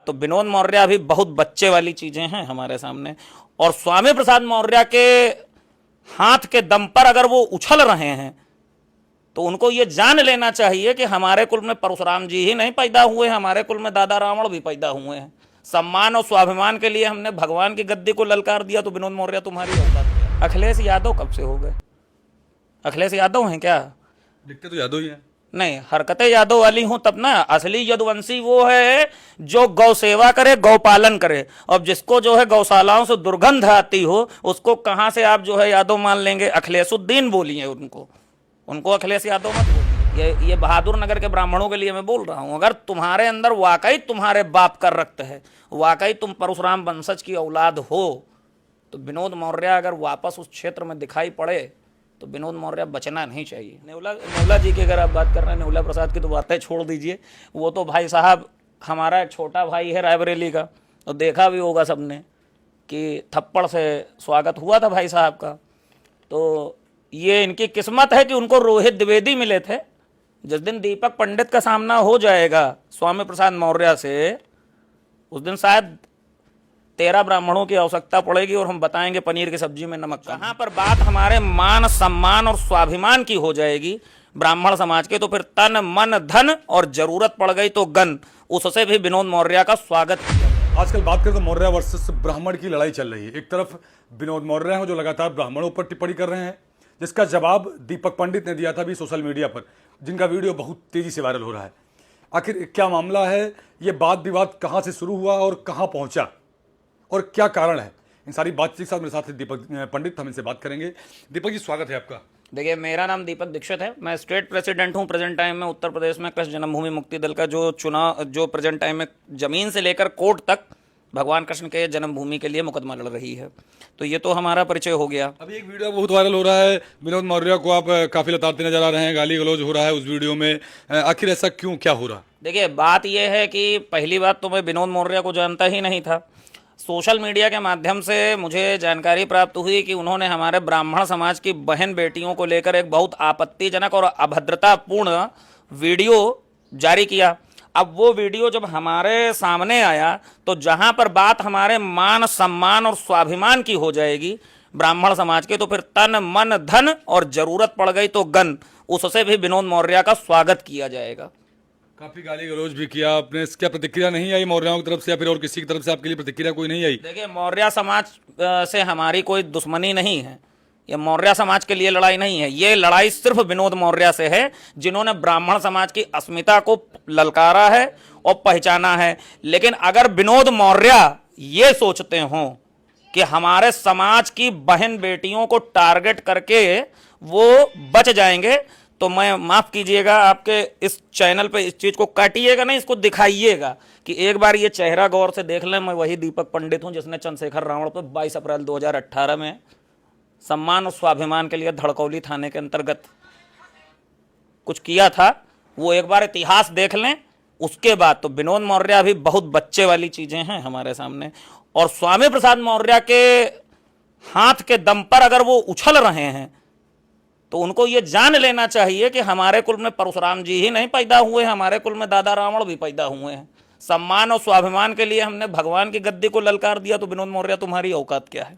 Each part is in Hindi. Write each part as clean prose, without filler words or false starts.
तो विनोद मौर्य अभी बहुत बच्चे वाली चीजें हैं हमारे सामने, और स्वामी प्रसाद मौर्य के हाथ के दम पर अगर वो उछल रहे हैं तो उनको ये जान लेना चाहिए कि हमारे कुल में परशुराम जी ही नहीं पैदा हुए, हमारे कुल में दादा रावण भी पैदा हुए हैं। सम्मान और स्वाभिमान के लिए हमने भगवान की गद्दी को ललकार दिया तो विनोद मौर्य तुम्हारी औकात क्या? अखिलेश यादव कब से हो गए? अखिलेश यादव हैं क्या? दिखते तो यादव ही है। नहीं, हरकतें यादव वाली हूं तब ना। असली यदुवंशी वो है जो गौ सेवा करे, गौपालन करे, और जिसको जो है गौशालाओं से दुर्गंध आती हो उसको कहां से आप जो है यादव मान लेंगे? अखिलेशुद्दीन बोलिए उनको अखिलेश यादव मत बोलिए। ये बहादुर नगर के ब्राह्मणों के लिए मैं बोल रहा हूं। अगर तुम्हारे अंदर वाकई तुम्हारे बाप का रक्त है, वाकई तुम परशुराम वंशज की औलाद हो, तो विनोद मौर्य अगर वापस उस क्षेत्र में दिखाई पड़े तो विनोद मौर्य बचना नहीं चाहिए। नेवला जी की अगर आप बात कर रहे हैं, नेवला प्रसाद की तो बातें छोड़ दीजिए। वो तो भाई साहब हमारा एक छोटा भाई है रायबरेली का, तो देखा भी होगा सबने कि थप्पड़ से स्वागत हुआ था भाई साहब का। तो ये इनकी किस्मत है कि उनको रोहित द्विवेदी मिले थे। जिस दिन दीपक पंडित का सामना हो जाएगा स्वामी प्रसाद मौर्य से, उस दिन शायद 13 ब्राह्मणों की आवश्यकता पड़ेगी और हम बताएंगे पनीर की सब्जी में नमक। जहां पर बात हमारे मान सम्मान और स्वाभिमान की हो जाएगी ब्राह्मण समाज के, तो फिर तन मन धन और जरूरत पड़ गई तो गन, उससे भी विनोद मौर्य का स्वागत किया। आजकल बात करें तो मौर्य वर्सेस ब्राह्मण की लड़ाई चल रही है। एक तरफ विनोद मौर्य हैं जो लगातार ब्राह्मणों पर टिप्पणी कर रहे हैं, जिसका जवाब दीपक पंडित ने दिया था भी सोशल मीडिया पर, जिनका वीडियो बहुत तेजी से वायरल हो रहा है। आखिर क्या मामला है, ये वाद विवाद कहाँ से शुरू हुआ और कहाँ पहुंचा और क्या कारण है, इन सारी बातचीत के साथ मेरे साथ दीपक पंडित, हम इनसे बात करेंगे। दीपक जी, स्वागत है आपका। देखिए, मेरा नाम दीपक दीक्षित है, मैं स्टेट प्रेसिडेंट हूं प्रेजेंट टाइम में उत्तर प्रदेश में कृष्ण जन्मभूमि मुक्ति दल का। जो चुनाव जो प्रेजेंट टाइम में जमीन से लेकर कोर्ट तक भगवान कृष्ण के जन्मभूमि के लिए मुकदमा लड़ रही है, तो ये तो हमारा परिचय हो गया। अभी एक वीडियो बहुत वायरल हो रहा है, विनोद मौर्य को आप काफी लताड़ते नजर आ रहे हैं, गाली गलौज हो रहा है उस वीडियो में, आखिर ऐसा क्यों, क्या हो रहा? देखिए, बात यह है कि पहली बात तो मैं विनोद मौर्य को जानता ही नहीं था। सोशल मीडिया के माध्यम से मुझे जानकारी प्राप्त हुई कि उन्होंने हमारे ब्राह्मण समाज की बहन बेटियों को लेकर एक बहुत आपत्तिजनक और अभद्रतापूर्ण वीडियो जारी किया। अब वो वीडियो जब हमारे सामने आया तो जहां पर बात हमारे मान सम्मान और स्वाभिमान की हो जाएगी ब्राह्मण समाज के, तो फिर तन मन धन और जरूरत पड़ गई तो गन, उससे भी विनोद मौर्य का स्वागत किया जाएगा। काफी गाली गलौज भी किया आपने, क्या प्रतिक्रिया नहीं आई मौर्यों की तरफ से या फिर और किसी की तरफ से आपके लिए प्रतिक्रिया कोई नहीं आई? देखिए, मौर्य समाज से हमारी कोई दुश्मनी नहीं है, ये मौर्य समाज के लिए लड़ाई नहीं है। ये लड़ाई सिर्फ विनोद मौर्य से है, जिन्होंने ब्राह्मण समाज की अस्मिता को ललकारा है और पहचाना है। लेकिन अगर विनोद मौर्य ये सोचते हों कि हमारे समाज की बहन बेटियों को टारगेट करके वो बच जाएंगे, तो मैं माफ कीजिएगा, आपके इस चैनल पे इस चीज को काटिएगा नहीं, इसको दिखाइएगा कि एक बार ये चेहरा गौर से देख लें। मैं वही दीपक पंडित हूं जिसने चंद्रशेखर रावण पर 22 अप्रैल 2018 में सम्मान और स्वाभिमान के लिए धड़कौली थाने के अंतर्गत कुछ किया था। वो एक बार इतिहास देख लें, उसके बाद तो विनोद मौर्य अभी बहुत बच्चे वाली चीजें हैं हमारे सामने। और स्वामी प्रसाद मौर्य के हाथ के दम पर अगर वो उछल रहे हैं तो उनको ये जान लेना चाहिए कि हमारे कुल में परशुराम जी ही नहीं पैदा हुए, हमारे कुल में दादा रावण भी पैदा हुए हैं। सम्मान और स्वाभिमान के लिए हमने भगवान की गद्दी को ललकार दिया, तो विनोद मौर्य तुम्हारी औकात क्या है?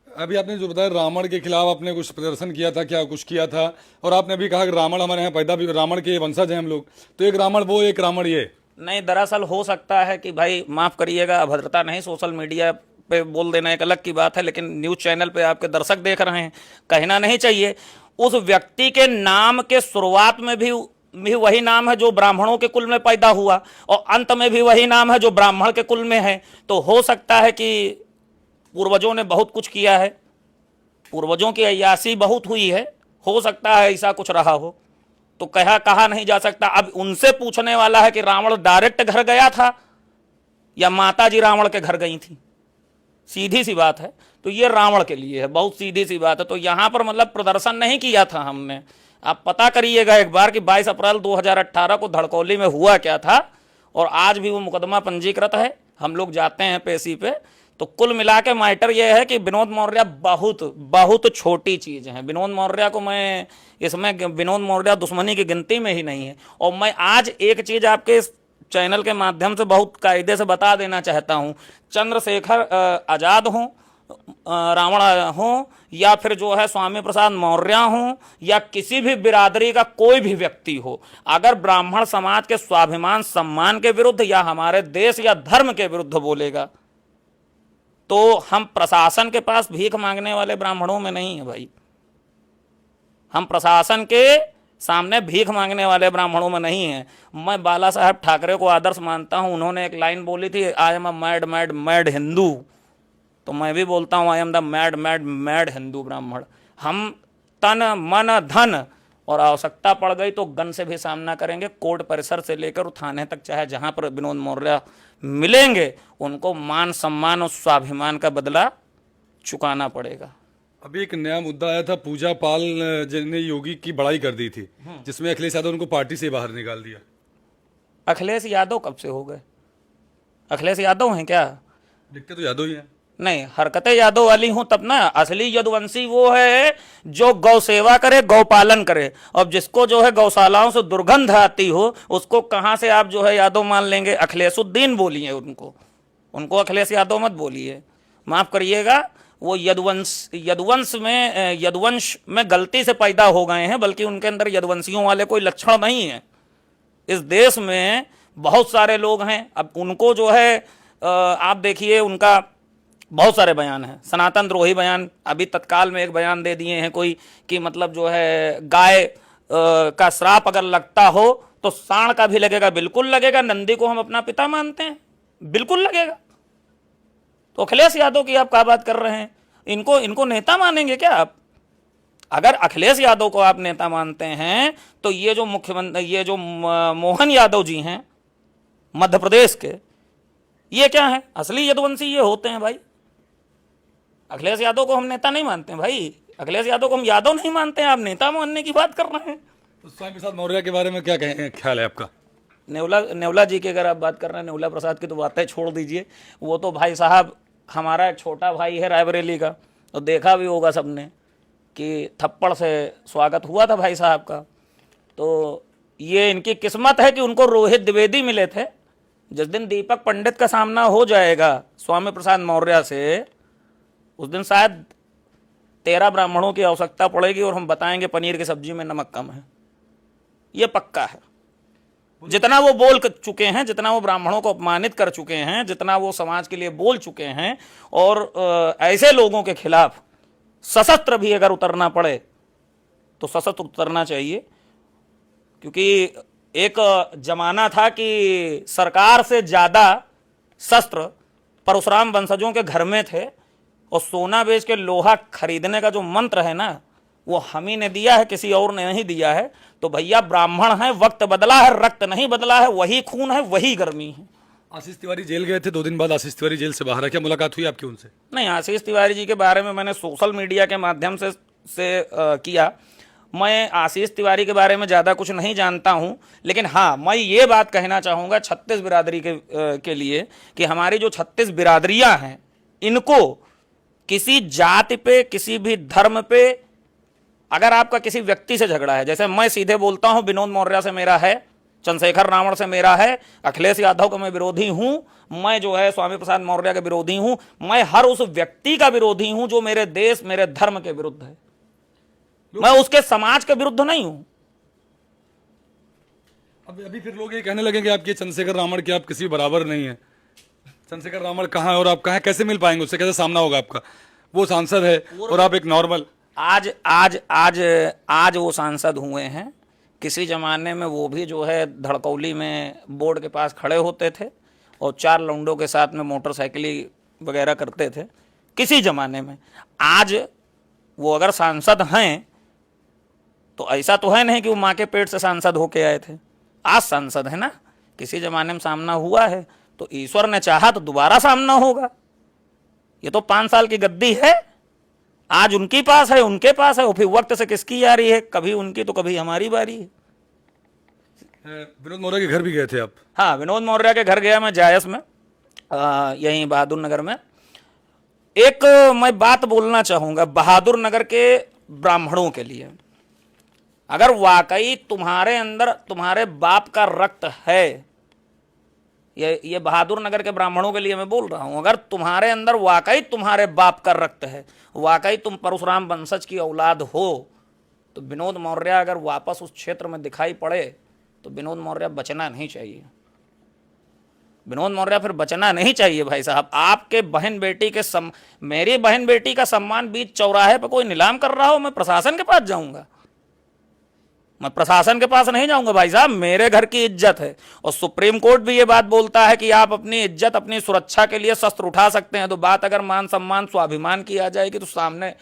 अभी आपने जो बताया रावण के खिलाफ आपने कुछ प्रदर्शन किया था, क्या कुछ किया था, और आपने अभी कहा कि रावण हमारे यहाँ पैदा भी, रावण के वंशज हैं हम लोग, तो एक रावण वो एक रावण ये नहीं। दरअसल हो सकता है कि भाई माफ करिएगा, अभद्रता नहीं, सोशल मीडिया पे बोल देना एक अलग की बात है, लेकिन न्यूज चैनल पे आपके दर्शक देख रहे हैं, कहना नहीं चाहिए। उस व्यक्ति के नाम के शुरुआत में भी वही नाम है जो ब्राह्मणों के कुल में पैदा हुआ और अंत में भी वही नाम है जो ब्राह्मण के कुल में है। तो हो सकता है कि पूर्वजों ने बहुत कुछ किया है, पूर्वजों की अय्यासी बहुत हुई है, हो सकता है ऐसा कुछ रहा हो, तो कहा नहीं जा सकता। अब उनसे पूछने वाला है कि रावण डायरेक्ट घर गया था या माता जी रावण के घर गई थी, सीधी सी बात है। तो ये रावण के लिए है, बहुत सीधी सी बात है। तो यहां पर मतलब प्रदर्शन नहीं किया था हमने। आप पता करिएगा एक बार कि 22 अप्रैल 2018 को धड़कौली में हुआ क्या था, और आज भी वो मुकदमा पंजीकृत है, हम लोग जाते हैं पेशी पे। तो कुल मिला के मैटर ये है कि विनोद मौर्य बहुत बहुत छोटी चीज़ है। विनोद मौर्य को मैं इसमें, विनोद मौर्य दुश्मनी की गिनती में ही नहीं है। और मैं आज एक चीज़ आपके चैनल के माध्यम से बहुत कायदे से बता देना चाहता हूं, चंद्रशेखर आजाद हों, रावण हो, या फिर जो है स्वामी प्रसाद मौर्य हो, या किसी भी बिरादरी का कोई भी व्यक्ति हो, अगर ब्राह्मण समाज के स्वाभिमान सम्मान के विरुद्ध या हमारे देश या धर्म के विरुद्ध बोलेगा तो हम प्रशासन के पास भीख मांगने वाले ब्राह्मणों में नहीं है भाई। हम प्रशासन के सामने भीख मांगने वाले ब्राह्मणों में नहीं है। मैं बाला साहब ठाकरे को आदर्श मानता हूं। उन्होंने एक लाइन बोली थी, I am a mad mad mad Hindu. तो मैं भी बोलता हूं, I am the mad mad mad Hindu ब्राह्मण। हम तन मन धन और आवश्यकता पड़ गई तो गन से भी सामना करेंगे। कोर्ट परिसर से लेकर थाने तक, चाहे जहां पर विनोद मौर्य मिलेंगे, उनको मान सम्मान और स्वाभिमान का बदला चुकाना पड़ेगा। अभी एक नया मुद्दा आया था, पूजा पाल जिन्होंने योगी की बड़ाई कर दी थी, जिसमें अखिलेश यादव उनको पार्टी से बाहर निकाल दिया। अखिलेश यादव कब से हो गए? अखिलेश यादव हैं क्या? दिखते तो यादव ही हैं। नहीं, हरकतें यादव वाली हूं तब ना। असली यदुवंशी वो है जो गौ सेवा करे, गौ पालन करे। और जिसको जो है गौशालाओं से दुर्गंध आती हो, उसको कहां से आप जो है यादव मान लेंगे? अखिलेशुद्दीन बोलिए उनको अखिलेश यादव मत बोलिए। माफ करिएगा, वो यदुवंश में गलती से पैदा हो गए हैं, बल्कि उनके अंदर यदुवंशियों वाले कोई लक्षण नहीं है। इस देश में बहुत सारे लोग हैं। अब उनको जो है आप देखिए, उनका बहुत सारे बयान हैं, सनातन द्रोही बयान। अभी तत्काल में एक बयान दे दिए हैं कोई कि मतलब जो है गाय का श्राप अगर लगता हो तो सांड का भी लगेगा। बिल्कुल लगेगा। नंदी को हम अपना पिता मानते हैं, बिल्कुल लगेगा। तो अखिलेश यादव की आप क्या बात कर रहे हैं? इनको नेता मानेंगे क्या आप? अगर अखिलेश यादव को आप नेता मानते हैं तो ये जो मुख्यमंत्री, ये जो मोहन यादव जी हैं मध्य प्रदेश के, ये क्या है? असली यदुवंशी ये होते हैं भाई। अखिलेश यादव को हम नेता नहीं मानते हैं भाई। अखिलेश यादव को हम यादव नहीं मानते हैं, आप नेता मानने की बात कर रहे हैं। तो स्वामी प्रसाद मौर्य के बारे में क्या ख्याल है आपका? नेवला जी की अगर आप बात कर रहे हैं, नेवला प्रसाद की तो बातें छोड़ दीजिए। वो तो भाई साहब हमारा एक छोटा भाई है रायबरेली का, तो देखा भी होगा सबने कि थप्पड़ से स्वागत हुआ था भाई साहब का। तो ये इनकी किस्मत है कि उनको रोहित द्विवेदी मिले थे। जिस दिन दीपक पंडित का सामना हो जाएगा स्वामी प्रसाद मौर्य से, उस दिन शायद 13 ब्राह्मणों की आवश्यकता पड़ेगी और हम बताएंगे पनीर की सब्जी में नमक कम है। ये पक्का है। जितना वो बोल चुके हैं, जितना वो ब्राह्मणों को अपमानित कर चुके हैं, जितना वो समाज के लिए बोल चुके हैं, और ऐसे लोगों के खिलाफ सशस्त्र भी अगर उतरना पड़े तो सशस्त्र उतरना चाहिए। क्योंकि एक जमाना था कि सरकार से ज्यादा शस्त्र परशुराम वंशजों के घर में थे, और सोना बेच के लोहा खरीदने का जो मंत्र है ना, वो हम ही ने दिया है, किसी और ने नहीं दिया है। तो भैया ब्राह्मण है, वक्त बदला है, रक्त नहीं बदला है, वही खून है, वही गर्मी है। आशीष तिवारी जेल गए थे, 2 दिन बाद आशीष तिवारी जेल से बाहर है, क्या मुलाकात हुई आपकी उनसे? नहीं, आशीष तिवारी जी के बारे में मैंने सोशल मीडिया के माध्यम से किया। मैं आशीष तिवारी के बारे में ज़्यादा कुछ नहीं जानता हूं, लेकिन हाँ, मैं ये बात कहना चाहूँगा 36 बिरादरी के लिए कि हमारी जो 36 बिरादरियाँ हैं, इनको किसी जाति पे, किसी भी धर्म पे, अगर आपका किसी व्यक्ति से झगड़ा है, जैसे मैं सीधे बोलता हूं, विनोद मौर्य से मेरा है, चंद्रशेखर रावण से मेरा है, अखिलेश यादव का मैं विरोधी हूं, मैं जो है स्वामी प्रसाद मौर्य का विरोधी हूं, मैं हर उस व्यक्ति का विरोधी हूं जो मेरे देश, मेरे धर्म के विरुद्ध है। मैं उसके समाज के विरुद्ध नहीं हूं। अभी फिर लोग ये कहने लगेंगे आपके चंद्रशेखर रावण के आप किसी बराबर नहीं है। चंद्रशेखर रावण कहाँ है और आप कहाँ, कैसे मिल पाएंगे? उससे कैसे सामना होगा आपका? वो सांसद है और आप एक नॉर्मल। आज वो सांसद हुए हैं। किसी जमाने में वो भी जो है धड़कौली में बोर्ड के पास खड़े होते थे और 4 लौंडों के साथ में मोटरसाइकिल वगैरह करते थे किसी जमाने में। आज वो अगर सांसद हैं तो ऐसा तो है नहीं कि वो माँ के पेट से सांसद होके आए थे। आज सांसद है ना, किसी जमाने में सामना हुआ है, तो ईश्वर ने चाहा तो दोबारा सामना होगा। ये तो 5 साल की गद्दी है, आज उनके पास है, उनके पास है, और फिर वक्त से किसकी आ रही है, कभी उनकी तो कभी हमारी बारी है। विनोद मौर्य के घर भी गए थे आप? हाँ, विनोद मौर्य के घर गया मैं, जायस में, यहीं बहादुर नगर में। एक मैं बात बोलना चाहूंगा बहादुर नगर के ब्राह्मणों के लिए। अगर वाकई तुम्हारे अंदर तुम्हारे बाप का रक्त है ये बहादुर नगर के ब्राह्मणों के लिए मैं बोल रहा हूं, अगर तुम्हारे अंदर वाकई तुम्हारे बाप कर रक्त है, वाकई तुम परशुराम वंशज की औलाद हो, तो विनोद मौर्य अगर वापस उस क्षेत्र में दिखाई पड़े तो विनोद मौर्य बचना नहीं चाहिए। विनोद मौर्य फिर बचना नहीं चाहिए भाई साहब। आपके बहन बेटी के मेरी बहन बेटी का सम्मान बीच चौराहे पर कोई नीलाम कर रहा हो, मैं प्रशासन के पास जाऊंगा? मैं प्रशासन के पास नहीं जाऊंगा भाई साहब, मेरे घर की इज्जत है। और सुप्रीम कोर्ट भी ये बात बोलता है कि आप अपनी इज्जत, अपनी सुरक्षा के लिए शस्त्र उठा सकते हैं। तो बात अगर मान सम्मान स्वाभिमान की आ जाएगी तो सामने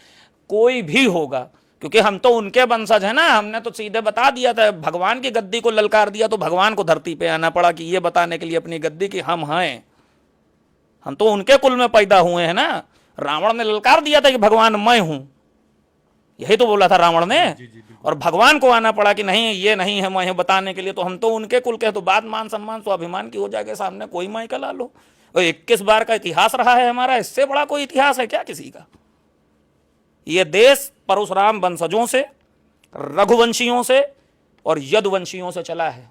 कोई भी होगा, क्योंकि हम तो उनके वंशज हैं ना। हमने तो सीधे बता दिया था, भगवान की गद्दी को ललकार दिया तो भगवान को धरती पे आना पड़ा कि ये बताने के लिए अपनी गद्दी की हम हैं, हम तो उनके कुल में पैदा हुए हैं ना। रावण ने ललकार दिया था कि भगवान मैं हूं, यही तो बोला था रावण ने। और भगवान को आना पड़ा कि नहीं ये नहीं है मैं बताने के लिए, तो हम तो उनके कुल के। तो बात मान सम्मान स्वाभिमान की हो जाएगी, सामने कोई माई का ला लो। और 21 बार का इतिहास रहा है हमारा, इससे बड़ा कोई इतिहास है क्या किसी का? ये देश परशुराम वंशजों से, रघुवंशियों से और यदुवंशियों से चला है।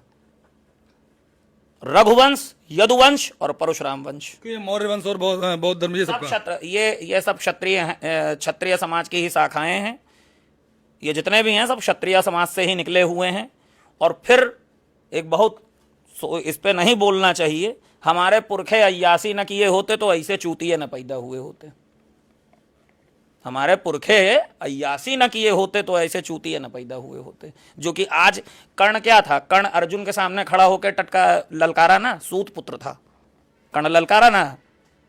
रघुवंश, यदुवंश और परशुराम वंश, मौर्य वंश और बौद्ध धर्म ये सब क्षत्रिय समाज की ही शाखाएं हैं। ये जितने भी हैं सब क्षत्रिय समाज से ही निकले हुए हैं। और फिर एक बहुत, इस पे नहीं बोलना चाहिए, हमारे पुरखे अय्यासी न किए होते तो ऐसे चूतिए न पैदा हुए होते। हमारे पुरखे अय्यासी न किए होते तो ऐसे चूतिए न पैदा हुए होते। जो कि आज कर्ण क्या था? कर्ण अर्जुन के सामने खड़ा होकर टटका ललकारा ना, सूत पुत्र था कर्ण, ललकारा ना।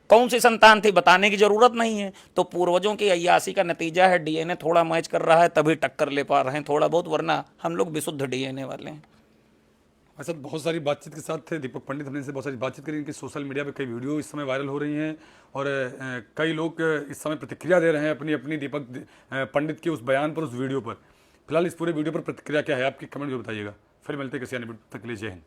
कौन सी संतान थी बताने की जरूरत नहीं है। तो पूर्वजों की अय्यासी का नतीजा है, डीएनए थोड़ा मैच कर रहा है तभी टक्कर ले पा रहे हैं थोड़ा बहुत, वरना हम लोग विशुद्ध डीएनए वाले हैं। ऐसा बहुत सारी बातचीत के साथ थे दीपक पंडित, हमने इनसे बहुत सारी बातचीत करी। इनकी सोशल मीडिया पे कई वीडियो इस समय वायरल हो रही हैं और कई लोग इस समय प्रतिक्रिया दे रहे हैं अपनी अपनी दीपक पंडित के उस बयान पर, उस वीडियो पर। फिलहाल इस पूरे वीडियो पर प्रतिक्रिया क्या है आपकी, कमेंट में बताइएगा। फिर मिलते हैं किसी अन्य वीडियो तक के लिए। जय हिंद।